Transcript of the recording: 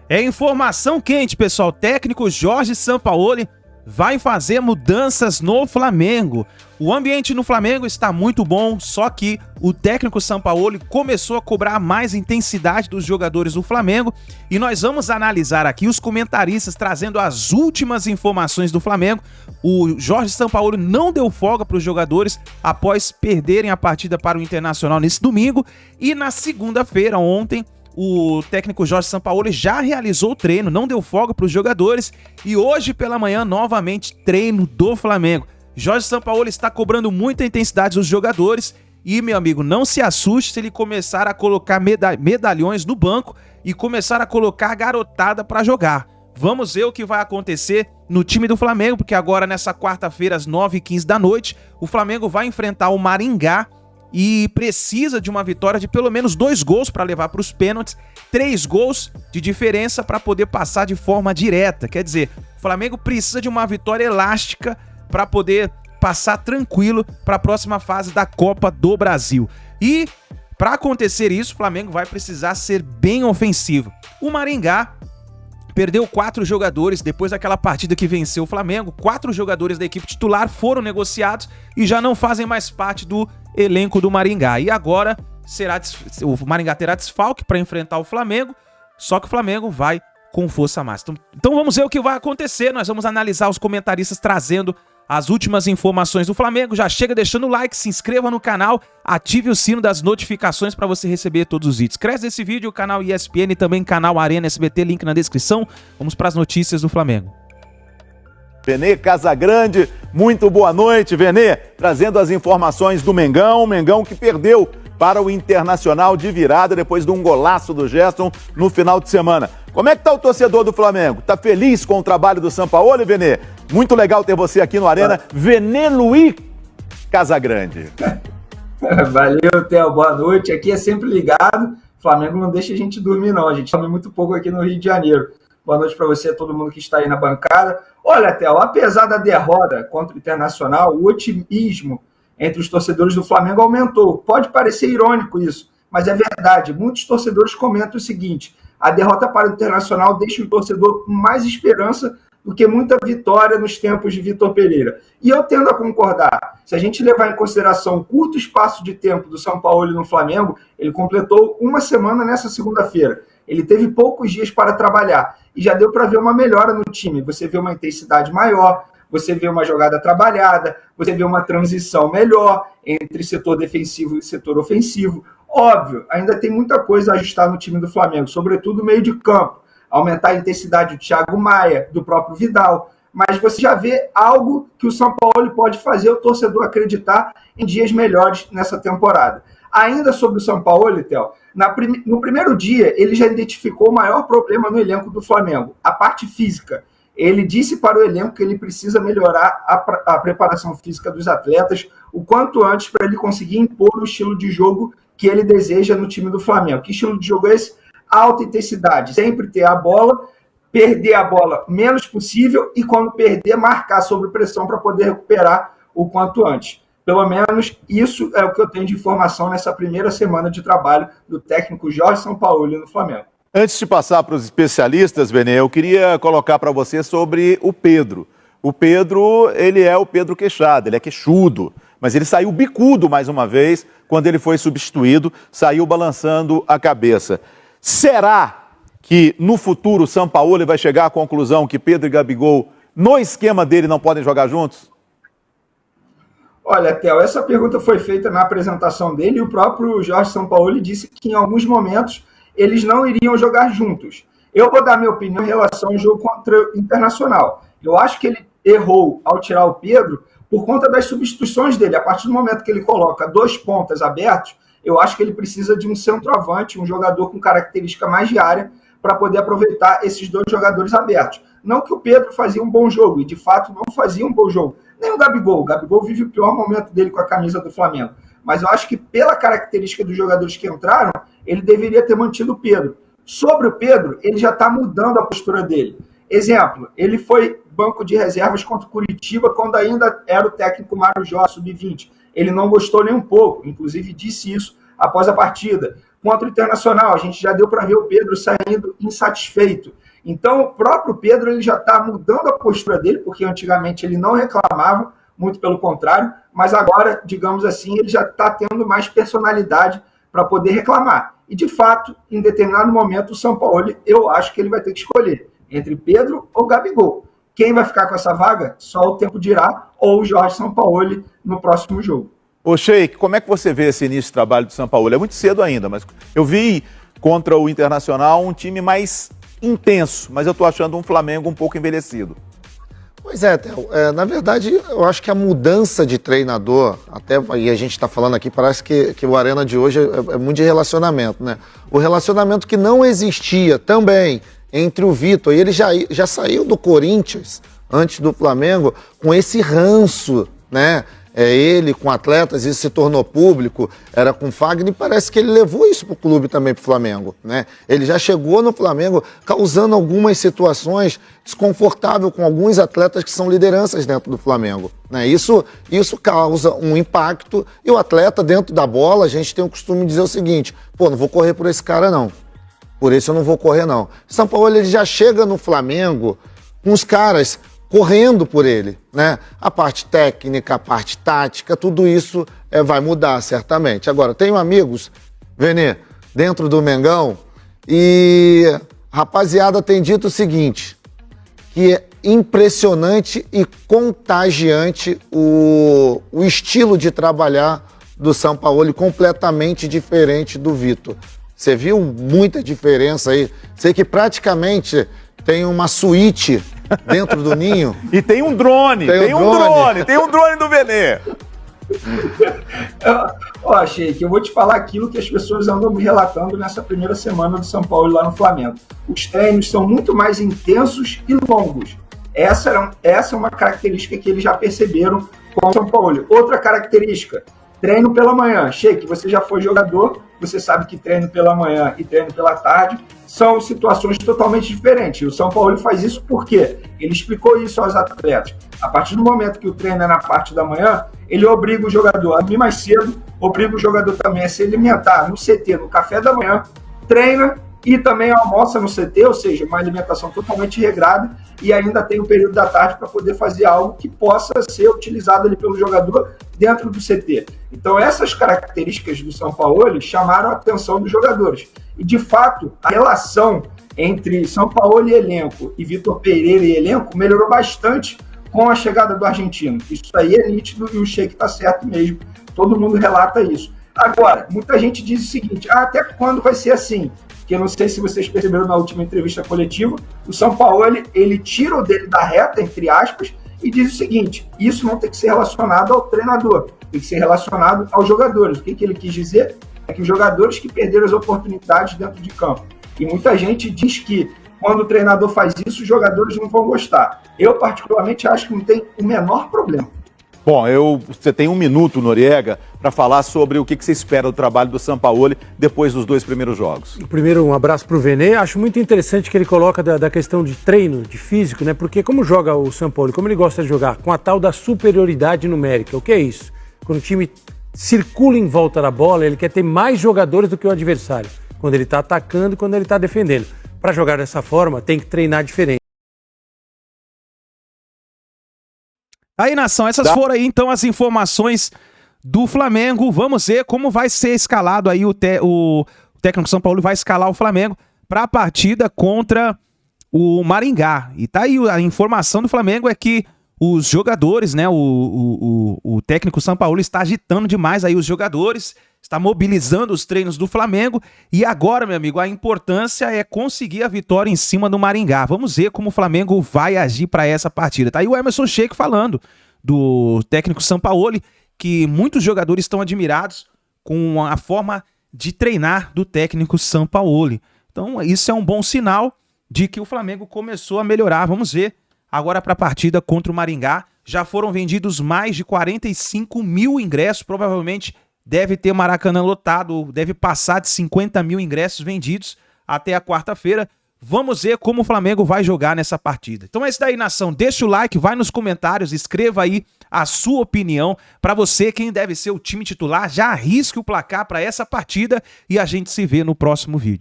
É informação quente, pessoal. Técnico Jorge Sampaoli vai fazer mudanças no Flamengo. O ambiente no Flamengo está muito bom, só que o técnico Sampaoli começou a cobrar mais intensidade dos jogadores do Flamengo e nós vamos analisar aqui os comentaristas trazendo as últimas informações do Flamengo. O Jorge Sampaoli não deu folga para os jogadores após perderem a partida para o Internacional nesse domingo e na segunda-feira, ontem, o técnico Jorge Sampaoli já realizou o treino, não deu folga para os jogadores e hoje pela manhã novamente treino do Flamengo. Jorge Sampaoli está cobrando muita intensidade dos jogadores e, meu amigo, não se assuste se ele começar a colocar medalhões no banco e começar a colocar garotada para jogar. Vamos ver o que vai acontecer no time do Flamengo, porque agora nessa quarta-feira às 9h15 da noite, o Flamengo vai enfrentar o Maringá e precisa de uma vitória de pelo menos 2 gols para levar para os pênaltis, 3 gols de diferença para poder passar de forma direta. Quer dizer, o Flamengo precisa de uma vitória elástica para poder passar tranquilo para a próxima fase da Copa do Brasil. E para acontecer isso, o Flamengo vai precisar ser bem ofensivo. O Maringá perdeu 4 jogadores depois daquela partida que venceu o Flamengo. 4 jogadores da equipe titular foram negociados e já não fazem mais parte do elenco do Maringá. E agora o Maringá terá desfalque para enfrentar o Flamengo, só que o Flamengo vai com força máxima. Então vamos ver o que vai acontecer. Nós vamos analisar os comentaristas trazendo as últimas informações do Flamengo. Já chega deixando o like, se inscreva no canal, ative o sino das notificações para você receber todos os vídeos. Cresce esse vídeo, o canal ESPN e também canal Arena SBT, link na descrição. Vamos para as notícias do Flamengo. Venê Casagrande, muito boa noite, Venê, trazendo as informações do Mengão, que perdeu para o Internacional de virada depois de um golaço do Gerson no final de semana. Como é que tá o torcedor do Flamengo? Tá feliz com o trabalho do Sampaoli, Venê? Muito legal ter você aqui no Arena. Venê Luiz Casagrande. Valeu, Theo, boa noite. Aqui é sempre ligado. O Flamengo não deixa a gente dormir, não. A gente dorme muito pouco aqui no Rio de Janeiro. Boa noite para você, todo mundo que está aí na bancada. Olha, Theo, apesar da derrota contra o Internacional, o otimismo entre os torcedores do Flamengo aumentou. Pode parecer irônico isso, mas é verdade. Muitos torcedores comentam o seguinte: a derrota para o Internacional deixa o torcedor com mais esperança do que muita vitória nos tempos de Vitor Pereira. E eu tendo a concordar. Se a gente levar em consideração o curto espaço de tempo do Sampaoli no Flamengo, ele completou 1 semana nessa segunda-feira. Ele teve poucos dias para trabalhar e já deu para ver uma melhora no time. Você vê uma intensidade maior, você vê uma jogada trabalhada, você vê uma transição melhor entre setor defensivo e setor ofensivo. Óbvio, ainda tem muita coisa a ajustar no time do Flamengo, sobretudo no meio de campo. Aumentar a intensidade do Thiago Maia, do próprio Vidal. Mas você já vê algo que o Sampaoli pode fazer o torcedor acreditar em dias melhores nessa temporada. Ainda sobre o Sampaoli, Theo, no primeiro dia ele já identificou o maior problema no elenco do Flamengo, a parte física. Ele disse para o elenco que ele precisa melhorar a preparação física dos atletas o quanto antes para ele conseguir impor o estilo de jogo que ele deseja no time do Flamengo. Que estilo de jogo é esse? Alta intensidade, sempre ter a bola, perder a bola menos possível e quando perder, marcar sob pressão para poder recuperar o quanto antes. Pelo menos isso é o que eu tenho de informação nessa primeira semana de trabalho do técnico Jorge Sampaoli no Flamengo. Antes de passar para os especialistas, Venê, eu queria colocar para você sobre o Pedro. O Pedro, ele é o Pedro queixado, ele é queixudo, mas ele saiu bicudo mais uma vez quando ele foi substituído, saiu balançando a cabeça. Será que no futuro o Sampaoli vai chegar à conclusão que Pedro e Gabigol, no esquema dele, não podem jogar juntos? Olha, Theo, essa pergunta foi feita na apresentação dele e o próprio Jorge Sampaoli disse que em alguns momentos eles não iriam jogar juntos. Eu vou dar minha opinião em relação ao jogo contra o Internacional. Eu acho que ele errou ao tirar o Pedro por conta das substituições dele. A partir do momento que ele coloca 2 pontas abertos, eu acho que ele precisa de um centroavante, um jogador com característica mais de área, para poder aproveitar esses 2 jogadores abertos. Não que o Pedro fazia um bom jogo, e de fato não fazia um bom jogo. Nem o Gabigol. O Gabigol vive o pior momento dele com a camisa do Flamengo. Mas eu acho que pela característica dos jogadores que entraram, ele deveria ter mantido o Pedro. Sobre o Pedro, ele já está mudando a postura dele. Exemplo, ele foi banco de reservas contra o Curitiba quando ainda era o técnico Mário Jorge, sub-20. Ele não gostou nem um pouco, inclusive disse isso após a partida. contra o Internacional. A gente já deu para ver o Pedro saindo insatisfeito. Então, o próprio Pedro ele já está mudando a postura dele, porque antigamente ele não reclamava, muito pelo contrário, mas agora, digamos assim, ele já está tendo mais personalidade para poder reclamar. E, de fato, em determinado momento, o Sampaoli, eu acho que ele vai ter que escolher entre Pedro ou Gabigol. Quem vai ficar com essa vaga? Só o tempo dirá, ou o Jorge Sampaoli no próximo jogo. Ô Sheik, como é que você vê esse início de trabalho do Sampaoli? É muito cedo ainda, mas eu vi contra o Internacional um time mais intenso, mas eu estou achando um Flamengo um pouco envelhecido. Pois é, Theo, na verdade, eu acho que a mudança de treinador, até e a gente está falando aqui, parece que o Arena de hoje é muito de relacionamento, né? O relacionamento que não existia também entre o Vitor, e ele já saiu do Corinthians, antes do Flamengo, com esse ranço, né? Ele com atletas, isso se tornou público, era com Fagner, e parece que ele levou isso para o clube também, para o Flamengo, né? Ele já chegou no Flamengo causando algumas situações desconfortáveis com alguns atletas que são lideranças dentro do Flamengo, né? Isso causa um impacto, e o atleta dentro da bola, a gente tem o costume de dizer o seguinte, pô, não vou correr por esse cara não, por isso eu não vou correr não. Sampaoli, ele já chega no Flamengo com os caras correndo por ele, né? A parte técnica, a parte tática, tudo isso vai mudar certamente. Agora, tenho amigos, Vene, dentro do Mengão, e a rapaziada tem dito o seguinte, que é impressionante e contagiante o estilo de trabalhar do Sampaoli, completamente diferente do Vitor. Você viu muita diferença aí? Sei que praticamente tem uma suíte dentro do ninho. E tem um drone, tem um drone do Vene. Ó, Sheik, eu vou te falar aquilo que as pessoas andam me relatando nessa primeira semana do Sampaoli lá no Flamengo. Os treinos são muito mais intensos e longos. Essa é uma característica que eles já perceberam com o Sampaoli. Outra característica, treino pela manhã. Sheik, você já foi jogador, você sabe que treino pela manhã e treino pela tarde são situações totalmente diferentes. E o Sampaoli faz isso porque ele explicou isso aos atletas. A partir do momento que o treino é na parte da manhã, ele obriga o jogador a dormir mais cedo, obriga o jogador também a se alimentar no CT, no café da manhã, treina e também almoça no CT, ou seja, uma alimentação totalmente regrada, e ainda tem o período da tarde para poder fazer algo que possa ser utilizado ali pelo jogador dentro do CT. Então, essas características do Sampaoli chamaram a atenção dos jogadores. E, de fato, a relação entre Sampaoli e elenco e Vitor Pereira e elenco melhorou bastante com a chegada do argentino. Isso aí é nítido e o Sheik está certo mesmo. Todo mundo relata isso. Agora, muita gente diz o seguinte, até quando vai ser assim? Que eu não sei se vocês perceberam na última entrevista coletiva, o Sampaoli, ele tira o dele da reta, entre aspas, e diz o seguinte, isso não tem que ser relacionado ao treinador, tem que ser relacionado aos jogadores. O que ele quis dizer? É que os jogadores que perderam as oportunidades dentro de campo. E muita gente diz que quando o treinador faz isso, os jogadores não vão gostar. Eu, particularmente, acho que não tem o menor problema. Bom, você tem um minuto, Noriega, para falar sobre o que você espera do trabalho do Sampaoli depois dos 2 primeiros jogos. Primeiro, um abraço para o Vene. Acho muito interessante que ele coloca da questão de treino, de físico, né? Porque como joga o Sampaoli, como ele gosta de jogar? Com a tal da superioridade numérica. O que é isso? Quando o time circula em volta da bola, ele quer ter mais jogadores do que o adversário. Quando ele está atacando e quando ele está defendendo. Para jogar dessa forma, tem que treinar diferente. Aí, nação, essas foram aí então as informações do Flamengo. Vamos ver como vai ser escalado aí o técnico Sampaoli vai escalar o Flamengo para a partida contra o Maringá. E tá aí a informação do Flamengo é que os jogadores, né, o técnico Sampaoli está agitando demais aí os jogadores, está mobilizando os treinos do Flamengo e agora, meu amigo, a importância é conseguir a vitória em cima do Maringá. Vamos ver como o Flamengo vai agir para essa partida. Tá aí o Emerson Sheik falando do técnico Sampaoli, que muitos jogadores estão admirados com a forma de treinar do técnico Sampaoli. Então, isso é um bom sinal de que o Flamengo começou a melhorar. Vamos ver agora para a partida contra o Maringá. Já foram vendidos mais de 45 mil ingressos, provavelmente deve ter Maracanã lotado, deve passar de 50 mil ingressos vendidos até a quarta-feira. Vamos ver como o Flamengo vai jogar nessa partida. Então é isso daí, nação. Deixa o like, vai nos comentários, escreva aí a sua opinião. Para você, quem deve ser o time titular, já arrisque o placar para essa partida e a gente se vê no próximo vídeo.